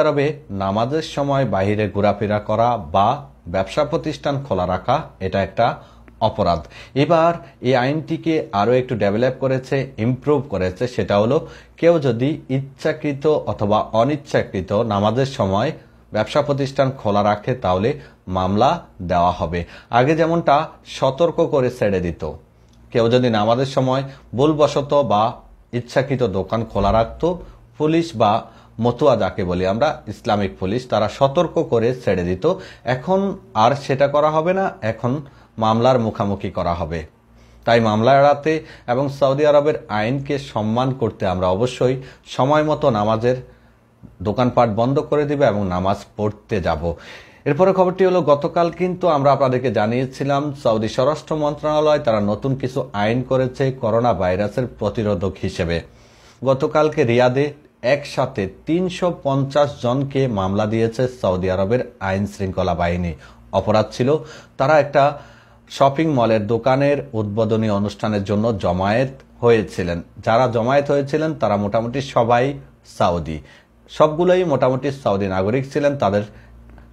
আরবে নামাজের সময় বাইরে ঘোরাফেরা করা বা ব্যবসা প্রতিষ্ঠান খোলা রাখা এটা একটা অপরাধ। এবার এই আইনটিকে আরো একটু ডেভেলপ করেছে, ইমপ্রুভ করেছে। সেটা হলো কেউ যদি ইচ্ছাকৃত অথবা অনিচ্ছাকৃত নামাজের সময় ব্যবসা প্রতিষ্ঠান খোলা রাখে তাহলে মামলা দেওয়া হবে। আগে যেমনটা সতর্ক করে ছেড়ে দিত, কেউ যদি নামাজের সময় ভুলবশত বা ইচ্ছাকৃত দোকান খোলা রাখত, পুলিশ বা মতুয়া যাকে বলি আমরা, ইসলামিক পুলিশ, তারা সতর্ক করে ছেড়ে দিত। এখন আর সেটা করা হবে না, এখন মামলার মুখোমুখি করা হবে। তাই মামলা এড়াতে এবং সৌদি আরবের আইনকে সম্মান করতে আমরা অবশ্যই সময় মতো নামাজের দোকানপাট বন্ধ করে দিবে এবং নামাজ পড়তে যাব। এরপরে খবরটি হলো, গতকাল কিন্তু আমরা আপনাদেরকে জানিয়েছিলাম সৌদি স্বরাষ্ট্র মন্ত্রণালয় তারা নতুন কিছু আইন করেছে করোনা ভাইরাসের প্রতিরোধক হিসেবে। গতকালকে রিয়াদে একসাথে ৩৫০ জনকে মামলা দিয়েছে সৌদি আরবের আইন শৃঙ্খলা বাহিনী। অপরাধ ছিল তারা একটা শপিং মলের দোকানের উদ্বোধনী অনুষ্ঠানের জন্য জমায়েত হয়েছিলেন। যারা জমায়েত হয়েছিলেন তারা মোটামুটি সবাই সৌদি, সবগুলোই মোটামুটি সৌদি নাগরিক ছিলেন। তাদের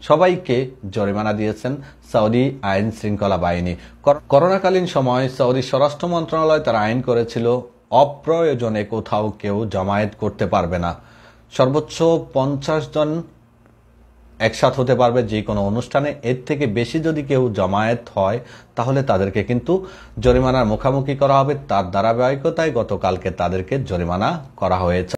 সবাইকে জরিমানা দিয়েছেন সৌদি আইন শৃঙ্খলা বাহিনী। করোনাকালীন সময় সৌদি স্বরাষ্ট্র মন্ত্রণালয় তারা আইন করেছিল অপ্রয়োজনে কোথাও কেউ জমায়েত করতে পারবে না। সর্বোচ্চ ৫০ জন একসাথে হতে পারবে যে কোনো অনুষ্ঠানে। এর থেকে বেশি যদি কেউ জমায়েত হয় তাহলে তাদেরকে কিন্তু জরিমানার মুখোমুখি করা হবে। তার ধারাবাহিকতায় গতকালকে তাদেরকে জরিমানা করা হয়েছে।